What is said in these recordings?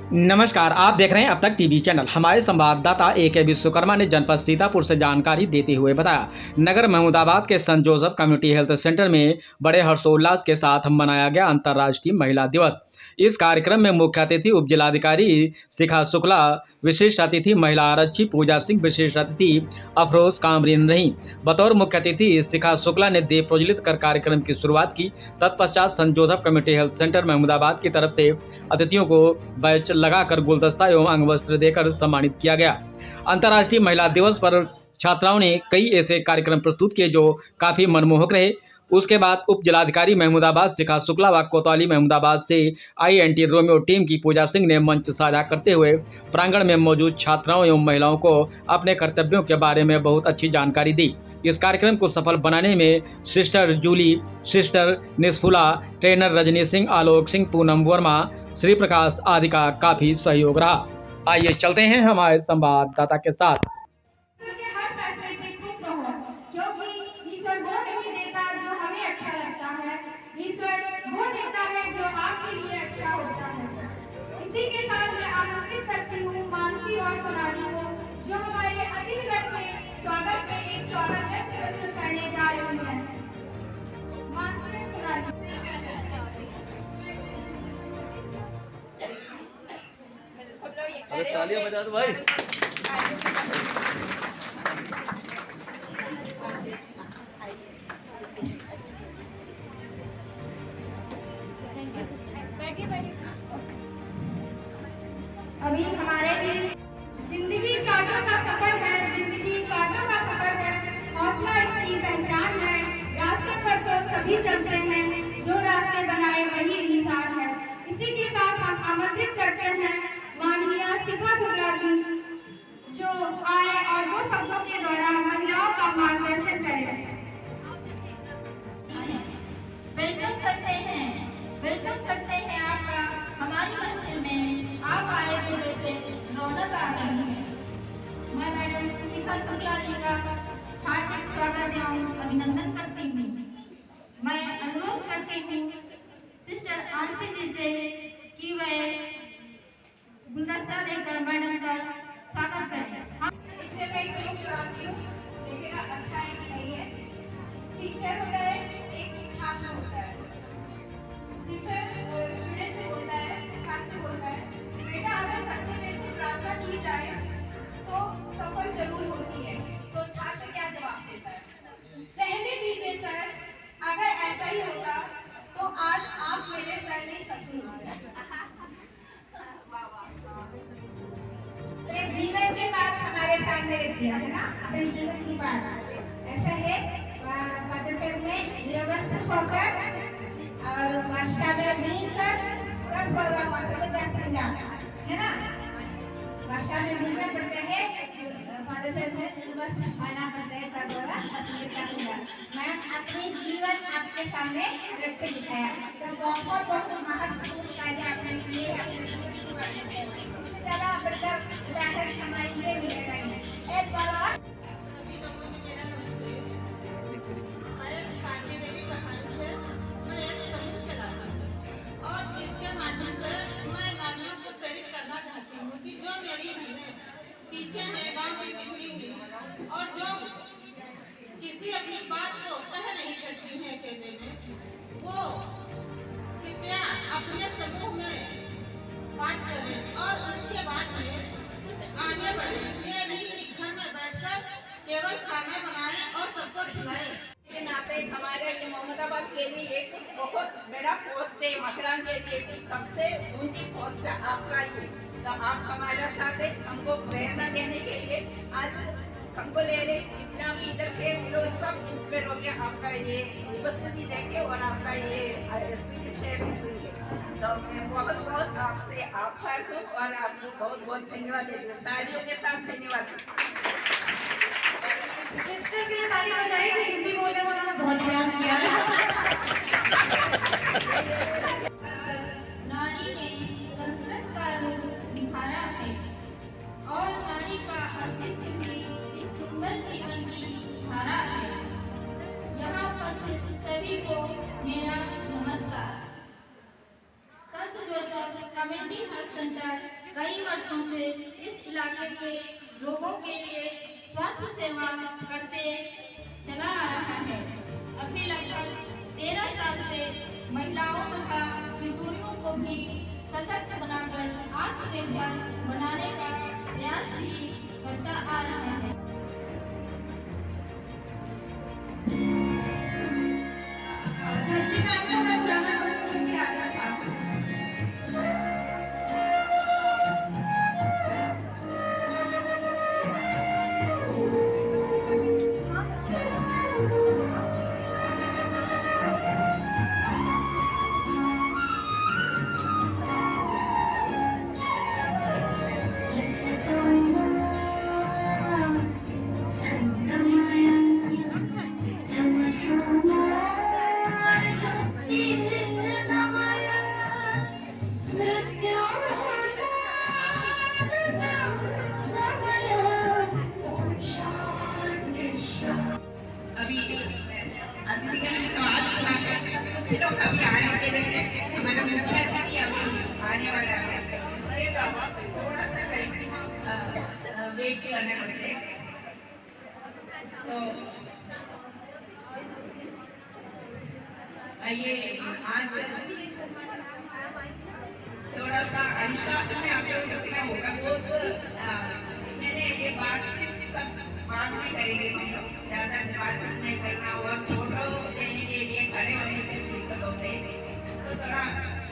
नमस्कार, आप देख रहे हैं अब तक टीवी चैनल। हमारे संवाददाता ए.के. विश्वकर्मा ने जनपद सीतापुर से जानकारी देते हुए बताया, नगर महमूदाबाद के संत जोसेफ कम्युनिटी हेल्थ सेंटर में बड़े हर्षोल्लास के साथ मनाया गया अंतर्राष्ट्रीय महिला दिवस। इस कार्यक्रम में मुख्य अतिथि उप जिलाधिकारी शिखा शुक्ला, विशिष्ट अतिथि महिला आरक्षी पूजा सिंह, विशिष्ट अतिथि अफरोज कामरीन रही। बतौर मुख्य अतिथि शिखा शुक्ला ने दीप प्रज्वलित कर कार्यक्रम की शुरुआत की। तत्पश्चात संत Joseph community health centre Mahmudabad की तरफ से अतिथियों को बैच लगाकर गुलदस्ता एवं अंग वस्त्र देकर सम्मानित किया गया। अंतर्राष्ट्रीय महिला दिवस पर छात्राओं ने कई ऐसे कार्यक्रम प्रस्तुत किए जो काफी मनमोहक रहे। उसके बाद उप जिलाधिकारी महमूदाबाद शिखा शुक्ला व कोतवाली महमूदाबाद से INT रोमियो टीम की पूजा सिंह ने मंच साझा करते हुए प्रांगण में मौजूद छात्राओं एवं महिलाओं को अपने कर्तव्यों के बारे में बहुत अच्छी जानकारी दी। इस कार्यक्रम को सफल बनाने में sister Julie, sister Nishphula, trainer Rajni Singh, Alok Singh, Poonam Verma, Shri Prakash आदि का काफी सहयोग रहा। आइए चलते हैं हमारे संवाददाता के साथ। इसी के साथ मैं आमंत्रित करती हूँ मानसी और सोनाली को, जो हमारे अतिथिगण के स्वागत में एक स्वागत चित्र प्रस्तुत करने जा रही है। मानसी और सोनाली। अरे तालियां बजा दो भाई। अभी हमारे भी जिंदगी कांटों का सफर है, जिंदगी कांटों का सफर है, हौसला इसकी पहचान है। रास्ते पर तो सभी चलते हैं, जो रास्ते बनाए वही इंसान है। इसी के साथ हम आमंत्रित करते हैं माननीय शिखा शुक्ला जी, जो आए और 2 शब्दों के द्वारा महिलाओं का मार्गदर्शन करें। वेलकम करते हैं आपका हमारी महफिल में। आप आए तो जैसे रौनक आ गई है। मैं मैडम शिखा शुक्ला जी का हार्दिक स्वागत एवं अभिनंदन करती हूँ। मैं अनुरोध करती हूँ सिस्टर आंसी जी से कि वह गुलदस्ता देकर मैडम का स्वागत करें। इसलिए मैं एक जोक सुनाती हूँ, देखिएगा अच्छा है कि नहीं है। टीचर होता है, एक छात्र होता है। टीचर स्टूडेंट से बोलता है, छात्र से बोलता है, बेटा अगर सच्चे दिल से प्रार्थना की जाए तो सफल जरूर होती है। तो छात्र क्या जवाब देता है? रहने दीजिए सर, अगर ऐसा ही होता तो आज आप मेरे सर नहीं ससुर होते। जीवन की बात हमारे सामने रख दिया है ना, अपने जीवन की बात ऐसा है। पाकिस्तान में व्यवस्थित होकर और वर्षा में मिलकर कब होगा मौसम का श्रृंगार, है ना। वर्षा में मिलना पड़ता है, पाकिस्तान में सुबह खाना पड़ता है, तब होगा मौसम का श्रृंगार। मैं अपनी जीवन आपके सामने रख के दिखाया, तो बहुत बहुत महत्वपूर्ण कार्य आपने किए। इससे ज़्यादा बढ़कर उदाहरण हमारे लिए मिलेगा नहीं। एक बार और पीछे है, गांव में पिछड़ी हुई और जो किसी अपनी बात को कह नहीं सकती है कहने में, वो कृपया अपने समूह में बात करें और उसके बाद में कुछ आगे बढ़ें। ये नहीं कि घर में बैठकर केवल खाना बनाएं और सबको खिलाएं। के नाते हमारे लिए मोहम्मदाबाद के लिए एक बहुत बड़ा पोस्ट है, मखरान के लिए भी सबसे ऊंची पोस्ट है आपका ये। तो आप हमारे साथ है, हमको प्रेरणा देने के लिए आज हमको ले रहे, जितना भी इधर के लोग सब इंस्पायर हो गया आपका ये उपस्थिति देखे और आपका ये स्पीच शेयर सुन के। तो मैं बहुत बहुत आपसे आभार हूँ और आपको बहुत बहुत धन्यवाद देती हूँ। तालियों के साथ धन्यवाद। सिस्टर के लिए ताली बजाएंगे, हिंदी बोलने में उन्होंने बहुत प्रयास किया है। नारी ने संस्कृत का रूप निखारा है और नारी का अस्तित्व भी इस सुंदर जीवन की धारा है। यहाँ उपस्थित सभी को मेरा नमस्कार। संत जोसेफ कम्युनिटी हेल्थ सेंटर कई वर्षों से इस इलाके के लोगों के लिए स्वास्थ्य सेवा करते चला आ रहा है। अभी लगभग 13 साल से महिलाओं तथा किशोरियों को भी सशक्त बनाकर आत्मनिर्भर बनाने का प्रयास भी करता आ रहा है। कुछ लोग अभी आने के लिए हमारा मुख्य अतिथि अभी आने वाला है, इसलिए थोड़ा सा वेट करना पड़ते। तो आइए आज थोड़ा सा अनुशासन में आप लोग रखना होगा। वो मैंने ये बातचीत सब बात में करेंगे, हम लोग ज़्यादा बातचीत नहीं करना होगा। फोटो देने के लिए खड़े होने से दिक्कत होते तो थोड़ा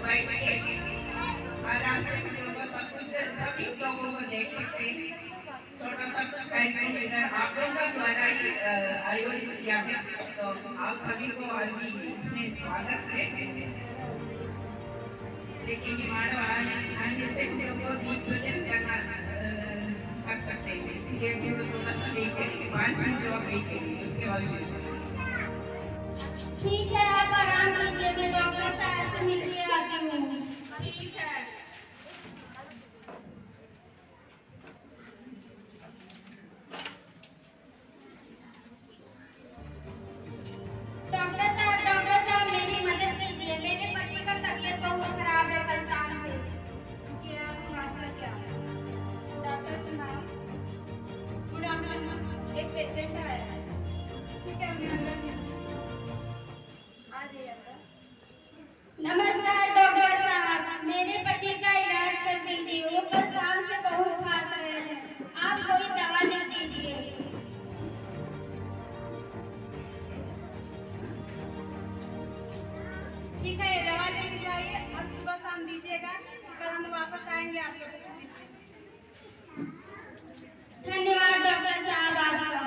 बैठ के आराम से सब कुछ सभी लोगों को देख सकते हैं। छोटा सा कार्यक्रम इधर आप लोगों का द्वारा आयोजित किया गया, तो आप सभी को अभी इसमें स्वागत है। लेकिन मानव आने से को दीप पूजन करना कर सकते हैं, इसलिए कि थोड़ा सा वेट करेंगे, 5 मिनट और वेट करेंगे, उसके बाद ठीक है, आप आराम कीजिए, मैं डॉक्टर साहब से मिलके आती हूँ। ठीक है। डॉक्टर साहब मेरी मदद कीजिए, मेरे पति का तबीयत बहुत खराब है कल शाम से। क्या आपका क्या? डॉक्टर का नाम? गुड आफ्टरनून, एक पेशेंट है। ठीक है, मैं अंदर आ जाइए। नमस्कार डॉक्टर साहब, मेरे पति का इलाज कर दीजिए, वो कल शाम से बहुत खांस रहे हैं, आप कोई दवा लिख दीजिए। ठीक है, ये दवा लेके जाइए और सुबह शाम दीजिएगा, कल हम वापस आएंगे आप लोगों से मिलने। धन्यवाद डॉक्टर साहब आपका।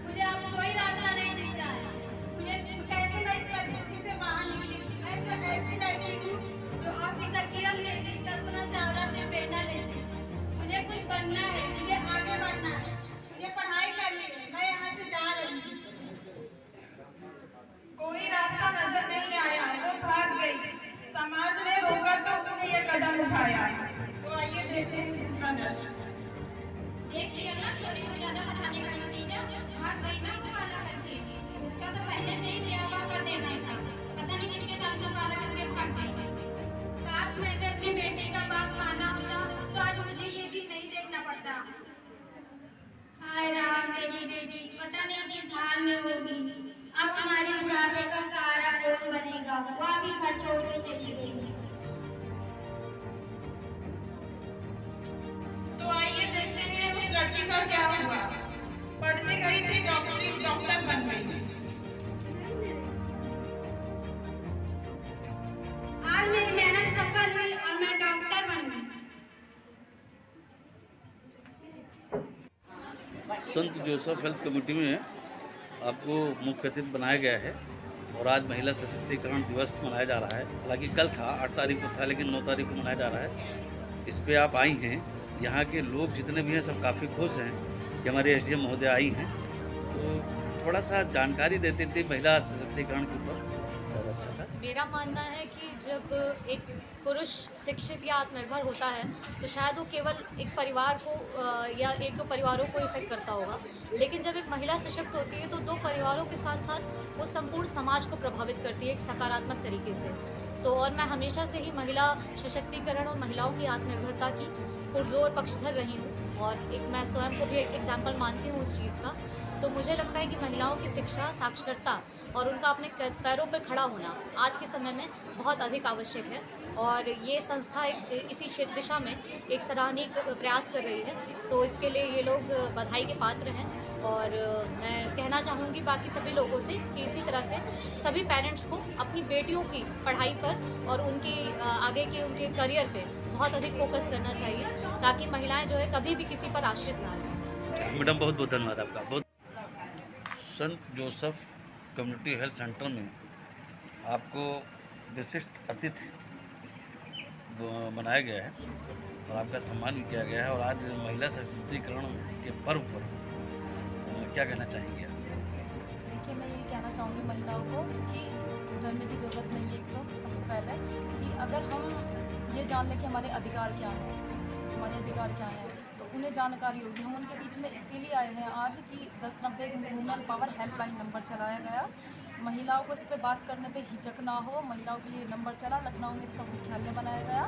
मुझे अब कोई रास्ता नहीं दिख रहा है, मुझे कैसे मैं इस परिस्थिति से बाहर निकली। मैं जो ऐसी लड़की हूँ जो ऑफिसर किरण लेती, कल्पना चावला से प्रेरणा लेती। मुझे कुछ बनना है, मुझे आगे बढ़ना है, मुझे पढ़ाई करनी है, मैं यहाँ से जा रही हूँ। कोई रास्ता नजर नहीं आया, वो भाग गई। समाज ने रोका तो उसने ये कदम उठाया। तो आइए देखते हैं दूसरा दृश्य। देख लिया ना छोरी को ज्यादा पढ़ाने का नतीजा, भाग गई ना वो वाला करके। उसका तो पहले से ही ब्याह कर देना था, पता नहीं किसके साथ में वाला करके भाग गई। काश मैंने अपनी बेटी का बाप माना होता तो आज मुझे ये दिन नहीं देखना पड़ता। हाय राम, मेरी बेटी पता नहीं किस हाल में होगी। अब हमारे बुढ़ापे का सहारा कौन बनेगा? वो अभी घर छोड़ के चली गई। तो आइए देखते हैं उस लड़की का क्या हुआ। पढ़ने गई थी, डॉक्टर बन गई। आज मेरी मेहनत सफल हुई और मैं डॉक्टर बन गई। संत जोसेफ हेल्थ कमेटी में आपको मुख्य अतिथि बनाया गया है और आज महिला सशक्तिकरण दिवस मनाया जा रहा है। हालांकि कल था, 8 तारीख को था, लेकिन 9 तारीख को मनाया जा रहा है। इस पे आप आई हैं, यहाँ के लोग जितने भी हैं सब काफ़ी खुश हैं कि हमारे एसडीएम महोदय आई हैं, तो थोड़ा सा जानकारी देते थे महिला सशक्तिकरण के ऊपर। ज़्यादा अच्छा था? मेरा मानना है कि जब एक पुरुष शिक्षित या आत्मनिर्भर होता है तो शायद वो केवल एक परिवार को या एक दो परिवारों को इफेक्ट करता होगा, लेकिन जब एक महिला सशक्त होती है तो दो परिवारों के साथ साथ वो संपूर्ण समाज को प्रभावित करती है एक सकारात्मक तरीके से। तो और मैं हमेशा से ही महिला सशक्तिकरण और महिलाओं की आत्मनिर्भरता की पुरजोर पक्षधर रही हूँ और एक मैं स्वयं को भी एक एग्जाम्पल मानती हूँ उस चीज़ का। तो मुझे लगता है कि महिलाओं की शिक्षा, साक्षरता और उनका अपने पैरों पर खड़ा होना आज के समय में बहुत अधिक आवश्यक है और ये संस्था एक इसी दिशा में एक सराहनीय प्रयास कर रही है। तो इसके लिए ये लोग बधाई के पात्र हैं और मैं कहना चाहूँगी बाकी सभी लोगों से कि इसी तरह से सभी पेरेंट्स को अपनी बेटियों की पढ़ाई पर और उनकी आगे के उनके करियर पे बहुत अधिक फोकस करना चाहिए ताकि महिलाएं जो है कभी भी किसी पर आश्रित ना रहें। मैडम बहुत बहुत धन्यवाद आपका। बहुत saint Joseph community health centre में आपको विशिष्ट अतिथि बनाया गया है और आपका सम्मान भी किया गया है और आज महिला सशक्तिकरण के पर्व पर क्या कहना चाहेंगे आप? देखिए, मैं ये कहना चाहूँगी महिलाओं को कि डरने की ज़रूरत नहीं है। एक तो सबसे पहले कि अगर हम ये जान लें कि हमारे अधिकार क्या हैं, तो उन्हें जानकारी होगी। हम उनके बीच में इसीलिए आए हैं आज कि 1090 वुमेन पावर हेल्पलाइन नंबर चलाया गया। महिलाओं को इस पे बात करने पे हिचक ना हो, महिलाओं के लिए नंबर चला। लखनऊ में इसका मुख्यालय बनाया गया,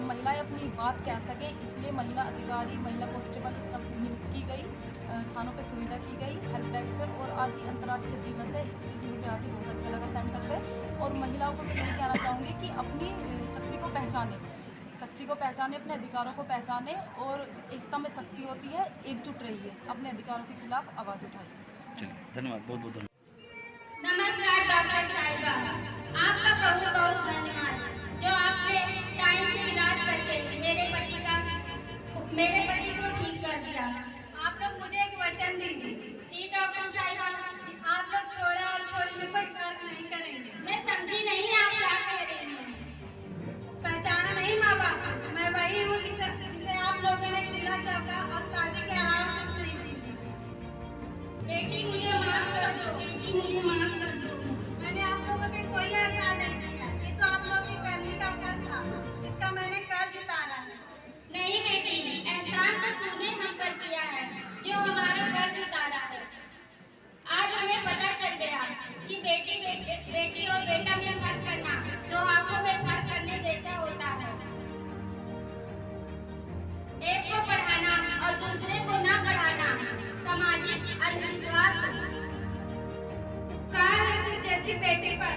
महिलाएं अपनी बात कह सकें, इसलिए महिला अधिकारी, महिला कांस्टेबल स्टाफ नियुक्त की गई, थानों पे सुविधा की गई, हेल्प डेस्क पे। और आज ही अंतर्राष्ट्रीय दिवस है, इस बीच मुझे आके बहुत अच्छा लगा सेंटर पे। और महिलाओं को मैं यही कहना चाहूँगी कि अपनी शक्ति को पहचाने, अपने अधिकारों को पहचाने और एकता में शक्ति होती है, एकजुट रहिए, अपने अधिकारों के खिलाफ आवाज़ उठाइए। चलिए, धन्यवाद, बहुत बहुत धन्यवाद। नमस्कार डॉक्टर साहिबा, आपका बहुत बहुत धन्यवाद जो आपने टाइम से इलाज करके मेरे पति को ठीक कर दिया। आप लोग मुझे एक वचन दीजिए। जी डॉक्टर साहिबा। आप लोग छोरा और छोरी में कोई फर्क नहीं करेंगे। मैं समझी नहीं आप क्या कह रही हैं। पहचाना नहीं माँ बाप? मैं वही हूँ जिसे आप लोगों ने जिला चौका और शादी के अलावा कुछ नहीं सीखी। बेटी मुझे माफ कर दो, मैंने आप लोगों पे कोई एहसान नहीं किया। ये तो आप लोगों की करनी का फल था, इसका मैंने कर्ज उतारा है। नहीं बेटी, एहसान तो तूने हम पर किया है जो हमारा कर्ज उतारा है। आज हमें पता चल गया कि बेटी और बेटा में फर्क करना दो आंखों में फर्क करने जैसा होता है। एक को पढ़ाना और दूसरे को न पढ़ाना सामाजिक अंधविश्वास उपकार है तुझ जैसी बेटी पर।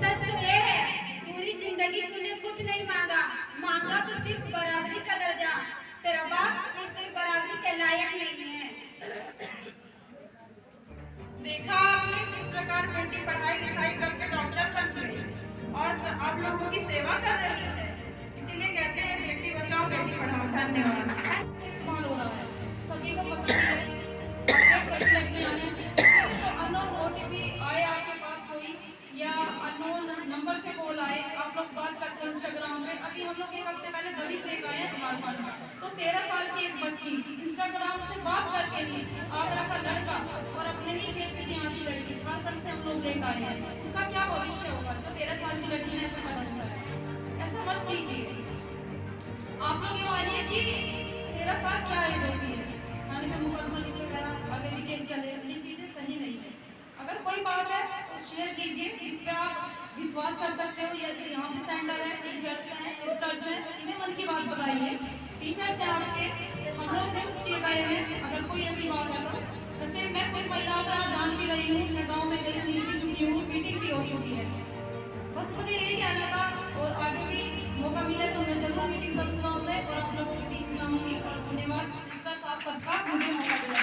सच तो ये है, पूरी जिंदगी तूने कुछ नहीं मांगा तो सिर्फ बराबरी का दर्जा। तेरा बाप इस दिन बराबरी के लायक नहीं है। देखा आपने किस प्रकार बेटी पढ़ाई लिखाई करके डॉक्टर बन गई और आप लोगों की सेवा कर रही है। इसीलिए कहते हैं बेटी बचाओ बेटी पढ़ाओ। धन्यवाद। इस्तेमाल हो रहा है, सभी को पता है। सभी लड़कियां हैं तो अननोन OTP आए आपके पास कोई या अननोन नंबर से कॉल आए, आप लोग बात करते हो इंस्टाग्राम पे। अभी हम लोग एक हफ्ते पहले दबिश देख आए हैं झारखंड में, तो 13 साल की एक बच्ची इंस्टाग्राम से बात करके ही आगरा का लड़का और अपने ही क्षेत्र की यहाँ की लड़की झारखंड से हम लोग लेकर आए हैं। उसका क्या भविष्य होगा जो 13 साल की लड़की ने ऐसा कदम उठाया? ऐसा मत कीजिए। आप लोग ये मानिए कि 13 साल क्या एज होती है, थाने में मुकदमा लिखा गया, आगे भी केस चले, ये चीज़ें सही नहीं है। अगर कोई बात है तो शेयर कीजिए, इस पर आप विश्वास कर सकते हो। ये यहाँ पे सेंटर है, टीचर्स हैं, सिस्टर्स हैं, इन्हें मन की बात बताइए। टीचर्स हैं आपके, हम लोग नियुक्त किए गए हैं। अगर कोई ऐसी बात है तो जैसे मैं कुछ महिलाओं का जान भी रही हूँ, मैं गाँव में गई, मिल भी चुकी हूँ, मीटिंग भी हो चुकी है। बस मुझे यही कहना था और आगे भी मौका मिले तो मैं जरूर मीटिंग करूँगा गाँव में और आप लोगों के बीच में आऊँगी। और धन्यवाद सिस्टर्स आप सबका मुझे मौका दिया।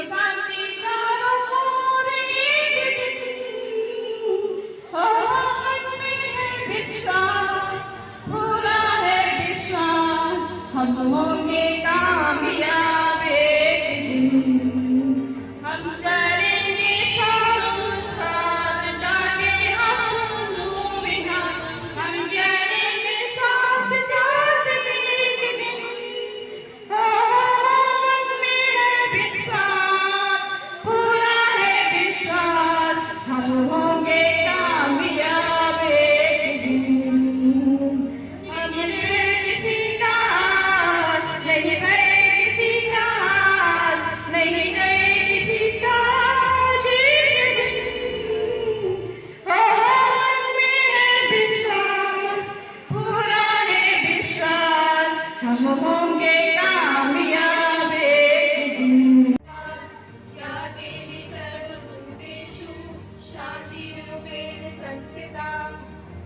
शांति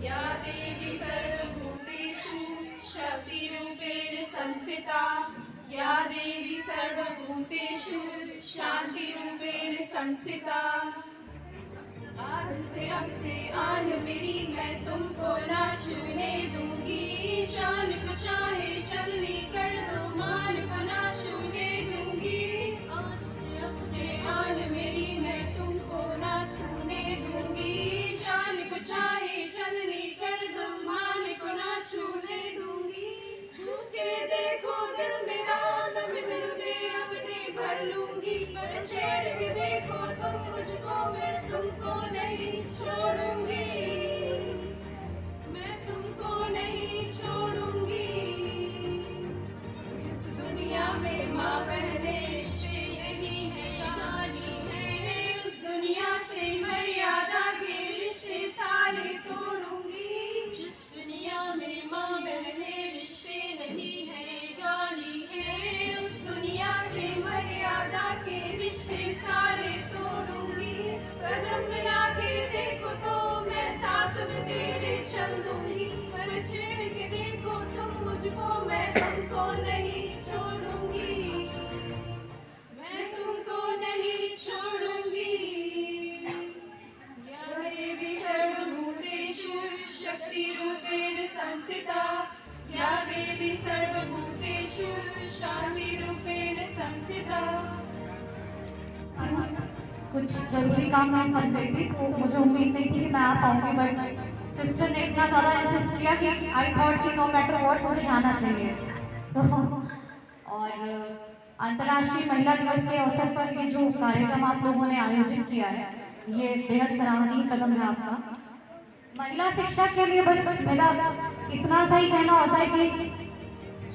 या देवी सर्वभूतेषु शक्तिरूपेण संस्थिता या देवी सर्वभूतेषु शांतिरूपेण संस्थिता। आज से अब से आन मेरी मैं तुमको ना छूने दूंगी, जान को चाहे चलनी कर दो मान को ना छूने दूंगी। आज से अब से आन मेरी मैं तुमको ना छूने दूंगी, जान को चाहे चलनी कर दो मान को ना छूने दूंगी। छू के देखो दिल मेरा तब दिल में अपने भर लूंगी, पर छेड़ के देखो तुम मुझको मैं तुमको नहीं छोड़ूंगी, मैं तुमको नहीं छोड़ूंगी। जिस दुनिया में माँ बहने रिश्ते नहीं है कहानी है, उस दुनिया से मर्यादा के रिश्ते सारे तोड़ूंगी। जिस दुनिया में माँ बहने रिश्ते नहीं है कहानी है, उस दुनिया से मर्यादा के रिश्ते सारे तोड़ूंगी। कदम मिला के देखो तो मैं साथ में तेरे चल दूंगी, पर छेड़ के देखो तुम मुझको मैं तुमको नहीं छोड़ूंगी, मैं तुमको नहीं छोड़ूंगी। या देवी सर्वभूतेषु शक्तिरूपेण संस्थिता या देवी सर्वभूतेषु शांतिरूपेण संस्थिता। कुछ जरूरी काम में फंस गई थी तो मुझे उम्मीद नहीं थी कि मैं आ पाऊंगी, बट सिस्टर ने इतना ज़्यादा इंसिस्ट किया कि आई थॉट कि नो मैटर व्हाट मुझे जाना चाहिए। और अंतर्राष्ट्रीय महिला दिवस के अवसर पर ये जो कार्यक्रम आप लोगों ने आयोजित किया है ये बेहद सराहनीय कदम है आपका। महिला शिक्षा के लिए बस मेरा इतना सा ही कहना होता है कि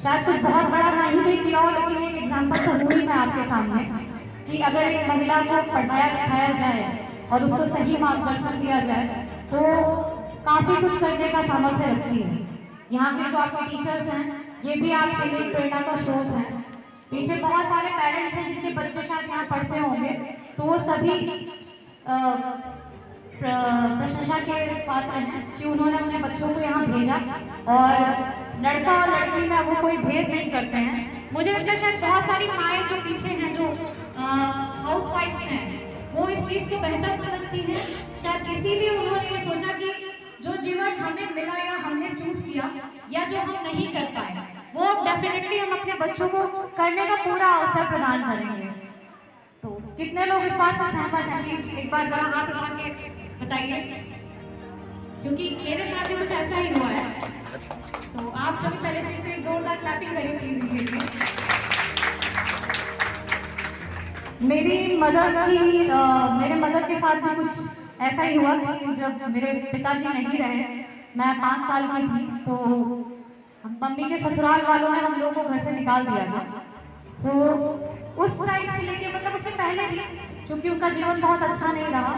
शायद कुछ बहुत बड़ा नहीं भी किया हो, लेकिन एक एग्जाम्पल तो हुई मैं आपके सामने कि अगर एक महिला को पढ़ाया लिखाया जाए और उसको सही मार्गदर्शन दिया जाए तो काफ़ी कुछ करने का सामर्थ्य रखती है। यहाँ के जो आपके टीचर्स हैं ये भी आपके लिए प्रेरणा का स्रोत है। पीछे बहुत सारे पेरेंट्स हैं जिनके बच्चे शायद यहाँ पढ़ते होंगे, तो वो सभी प्रशंसा के पात्र हैं कि उन्होंने अपने बच्चों को यहाँ भेजा और लड़का और लड़की में वो कोई भेद नहीं करते हैं। मुझे लगता है शायद बहुत सारी माएँ जो पीछे हैं जो हाउस वाइफ्स हैं वो इस चीज़ को बेहतर समझती हैं, शायद इसीलिए उन्होंने ये सोचा कि जो जीवन हमें मिला या हमने चूज किया या जो हम नहीं कर पाए वो डेफिनेटली हम अपने बच्चों को करने का पूरा अवसर प्रदान करेंगे। तो कितने लोग इस बात से सहमत हैं? प्लीज एक बार जरा हाथ उठा के बताइए, क्योंकि मेरे साथ भी कुछ ऐसा ही हुआ है। तो आप सभी पहले से जोरदार क्लैपिंग करिए प्लीज इनके लिए। मेरे मदर के साथ भी कुछ ऐसा ही हुआ कि जब मेरे पिताजी नहीं रहे, मैं 5 साल की थी, तो मम्मी के ससुराल वालों ने हम लोगों को घर से निकाल दिया था। सो उस टाइम से लेके मतलब उससे पहले भी, क्योंकि उनका जीवन बहुत अच्छा नहीं रहा,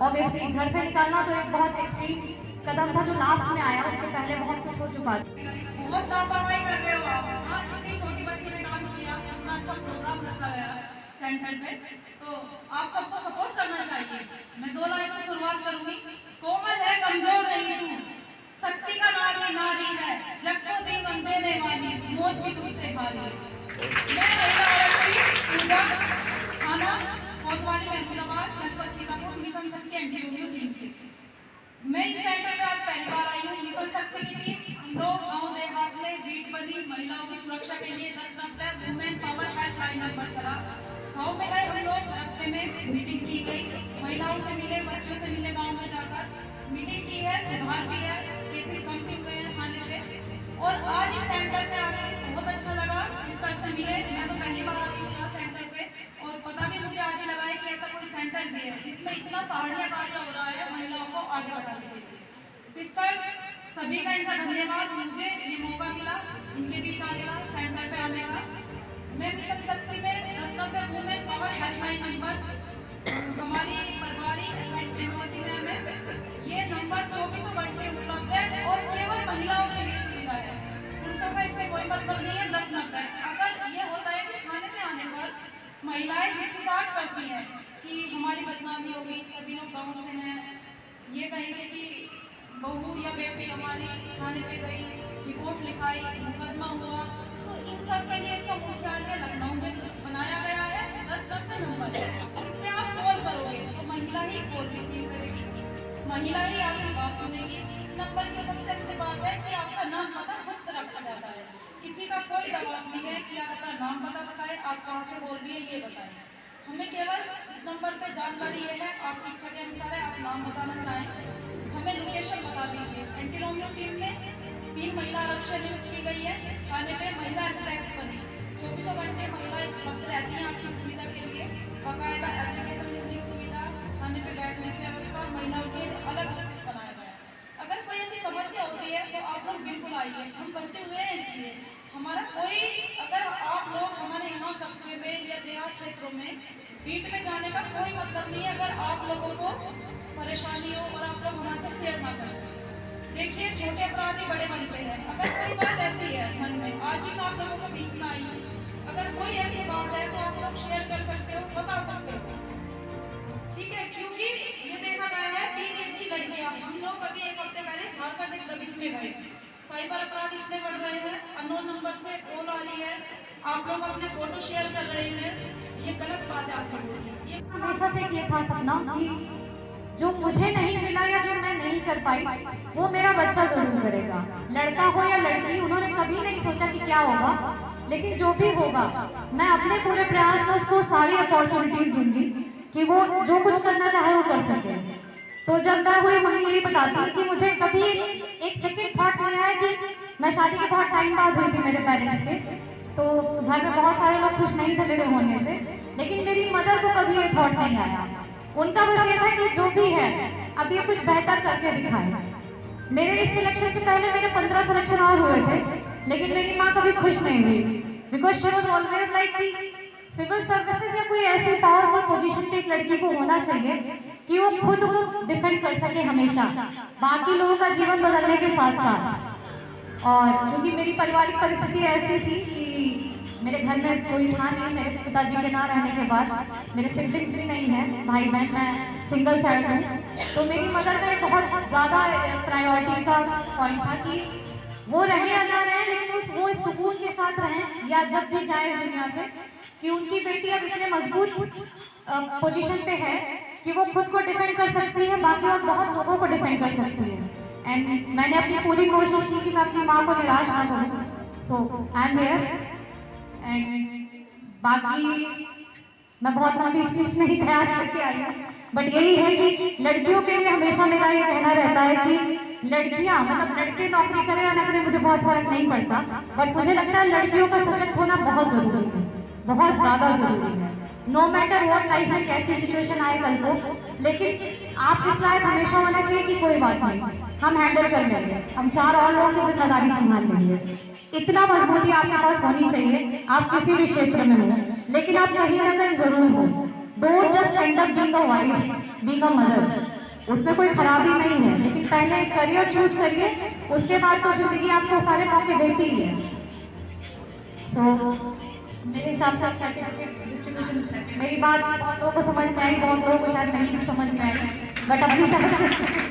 ऑब्वियसली घर से निकालना तो एक बहुत एक्सट्रीम कदम था जो लास्ट में आया, उसके पहले बहुत कुछ हो चुका था। बहुत लापरवाही कर रहे हो आप। हाँ, इतनी छोटी बच्ची ने डांस किया, इतना अच्छा प्रोग्राम रखा गया सेंटर में, तो आप सबको सपोर्ट करना चाहिए। मैं 2 लाइन से शुरुआत करूंगी। कोमल है कमजोर नहीं तू, शक्ति का नाम ही नारी है, जग को दी मन देने वाली, मौत भी तुझसे हारी। मैं महिला आरक्षी पूजा थाना कोतवाली महमूदाबाद जनपद सीतापुर मिशन शक्ति एंटी रोमियो टीम से। मैं इस सेंटर में आज पहली बार आई हूँ। मिशन शक्ति की टीम हम लोग गाँव देहात में वीट बनी महिलाओं की सुरक्षा के लिए 10 वुमेन पावर हेल्पलाइन नंबर चला। गाँव में गए हम लोग, हफ्ते में मीटिंग की गई, महिलाओं से मिले, बच्चों से मिले, गाँव में जाकर मीटिंग की है, सुधार भी है, केसेस कम भी हुए हैं थाने पे। और आज इस सेंटर पे आके बहुत अच्छा लगा, सिस्टर से मिले। मैं तो पहली बार आई हूँ यहाँ सेंटर पे, और पता भी मुझे आज ही लगा है कि ऐसा कोई सेंटर भी है जिसमें इतना सराहनीय कार्य हो रहा है महिलाओं को आगे बढ़ाने के लिए। सिस्टर्स सभी का इनका धन्यवाद, मुझे ये मौका मिला इनके बीच आने का, सेंटर पे आने का। मैं मिशन शक्ति में 10 वुमेन पावर हेल्पलाइन नंबर हमारी प्रभारी एसआई मैम है, ये नंबर 24 घंटे उपलब्ध है और केवल महिलाओं के लिए सुविधा है, पुरुषों का इससे कोई मतलब नहीं है। 10 अगर ये होता है कि थाने पे आने पर महिलाएं हिचकिचाहट करती हैं कि हमारी बदनामी होगी, सभी लोग गाँव से हैं, ये कहेंगे कि बहू हमारी थाने पे गई, रिपोर्ट लिखाई, मुकदमा हुआ, तो इन सब के लिए इसका मुख्यालय लखनऊ में बनाया गया है। 10 नंबर इसमें आप कॉल करोगे तो महिला ही कॉल रिसीव करेगी, महिला ही आपकी बात सुनेगी। इस नंबर की सबसे अच्छी बात है कि आपका नाम पता गुप्त रखा जाता है, किसी का कोई दबाव नहीं है कि आप अपना नाम पता बताएं, आप कहाँ से बोल रही है ये बताएं। हमें केवल इस नंबर पे जानकारी ये है, आपकी इच्छा के अनुसार है, आप नाम बताना चाहें, हमें लोकेशन बता दीजिए। एंटी रोमियो टीम में 3 महिला आरक्षक नियुक्त की गई है। थाने पे महिला रिलैक्स बनी, 24 घंटे महिलाएं उपलब्ध रहती हैं आपकी सुविधा के लिए। बाकायदा एप्लीकेशन लिखने की सुविधा, थाने पे बैठने की व्यवस्था, महिलाओं के अलग ऑफिस बनाया गया है। अगर कोई ऐसी समस्या होती है तो आप लोग बिल्कुल आइए, हम बढ़ते हुए हैं। इसलिए हमारा कोई, अगर आप लोग हमारे यहाँ कस्बे में या देहात क्षेत्रों में बीट में जाने का कोई मतलब नहीं है अगर आप लोगों को परेशानी हो और आप लोग हमारे से शेयर ना कर सकें। देखिए, छोटे अपराधी बड़े बनते हैं। अगर कोई बात ऐसी है मन में, आज ही मैं आप लोगों को बीच में आई हूँ, अगर कोई ऐसी बात है तो आप लोग शेयर कर सकते हो, बता सकते हो, ठीक है? क्योंकि ये देखा गया है टीनेज लड़कियां, हम लोग अभी 1 हफ्ते पहले झारखंड एक दबिश में गए, साइबर अपराध इतने बढ़ रहे हैं, अननोन नंबर से कॉल आ रही है, आप लोग अपने फोटो शेयर कर रहे हैं, ये गलत बात है आप लोगों की। ये हमेशा से ये था सपना कि जो मुझे नहीं मिला या जो मैं नहीं कर पाई वो मेरा बच्चा जरूर करेगा, लड़का हो या लड़की। उन्होंने कभी नहीं सोचा कि क्या होगा, लेकिन जो भी होगा मैं अपने पूरे प्रयास में उसको सारी अपॉर्चुनिटीज दूंगी कि वो जो कुछ करना चाहे वो कर सके। तो जब मैं हुई मम्मी यही बताती कि मुझे कभी एक सेकंड थॉट नहीं आया कि मैं शादी के बहुत टाइम बाद हुई थी मेरे पेरेंट्स के, तो घर में बहुत सारे लोग खुश नहीं थे मेरे होने से, लेकिन मेरी मदर को कभी ये थॉट नहीं आया। उनका बस ये था कि जो भी है अब ये कुछ बेहतर करके दिखाए। मेरे इस सिलेक्शन से पहले मेरे 15 सिलेक्शन और हुए थे, लेकिन मेरी माँ कभी खुश नहीं हुई, because she was always like कि सिविल सर्विसेज या कोई ऐसी पावरफुल पोजीशन पे एक लड़की को होना चाहिए कि वो खुद को डिफेंड कर सके हमेशा, बाकी लोगों का जीवन बदलने के साथ साथ। और क्योंकि मेरी पारिवारिक परिस्थिति ऐसी थी कि मेरे घर में कोई था नहीं, मेरे पिताजी के ना रहने के बाद मेरे सिबलिंग्स भी नहीं है, भाई बहन, मैं सिंगल चाइल्ड हूँ, तो मेरी मदर का एक बहुत ज़्यादा प्रायोरिटी का पॉइंट था कि वो रहे या ना रहे, लेकिन वो इस सुकून के साथ रहें या जब भी जाए दुनिया से कि उनकी बेटी अब इतने मजबूत पोजीशन पे है कि वो खुद को डिफेंड कर सकती है, बाकी और बहुत लोगों को डिफेंड कर सकती है। एंड मैंने अपनी पूरी कोशिश की कि मैं अपनी माँ को निराश ना करूँ, सो आई एम हियर। एंड बाकी मैं बहुत लंबी स्पीच नहीं तैयार करके आई हूँ, बट यही है कि लड़कियों के लिए हमेशा मेरा ये कहना रहता है कि लड़कियाँ, मतलब लड़के नौकरी करें या ना करें मुझे बहुत फर्क नहीं पड़ता, बट मुझे लगता है लड़कियों का सशक्त होना बहुत जरूरी है, बहुत ज्यादा जरूरी है। नो मैटर व्हाट लाइफ में कैसी सिचुएशन आए कल को, लेकिन आप इस लायक हमेशा होना चाहिए कि कोई बात नहीं, हम हैंडल कर लेंगे, हम 4 और लोगों की जिम्मेदारी संभाल लेंगे। इतना मजबूती आपके पास होनी चाहिए, आप किसी भी क्षेत्र में हो, लेकिन आप कहीं ना कहीं जरूर हो। Don't just and up being a wife, being a mother, उसमें कोई खराबी नहीं है, लेकिन पहले एक करियर चूज करिए, उसके बाद तो जिंदगी आपको सारे मौके देती ही है। तो मेरे हिसाब से सर्टिफिकेट डिस्ट्रीब्यूशन, मेरी बात बहुत लोगों को समझ में आई, बहुत लोगों को शायद नहीं भी समझ में आई, बट अपनी तरफ से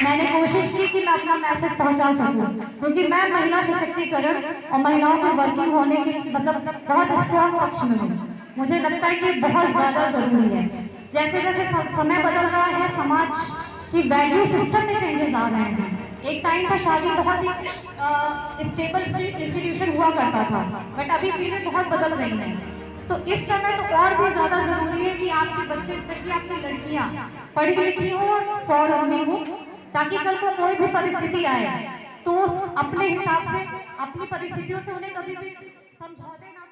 मैंने कोशिश की कि मैं अपना मैसेज पहुंचा सकूं, क्योंकि मैं महिला सशक्तिकरण और महिलाओं के वर्किंग होने के मतलब बहुत स्ट्रॉन्ग पक्ष में हूँ। मुझे लगता है कि बहुत ज्यादा जरूरी है। जैसे जैसे समय बदल रहा है, समाज की वैल्यू सिस्टम में चेंजेस आ रहे हैं। एक टाइम पर शादी बहुत ही स्टेबल इंस्टीट्यूशन हुआ करता था, बट अभी चीजें बहुत बदल गई हैं। तो इस समय तो और भी ज्यादा जरूरी है कि आपके बच्चे, स्पेशली आपकी लड़कियां पढ़ी लिखी हो और स्वावलंबी हो, ताकि कल को कोई भी परिस्थिति आए तो अपने हिसाब से अपनी परिस्थितियों से उन्हें कभी भी समझौते ना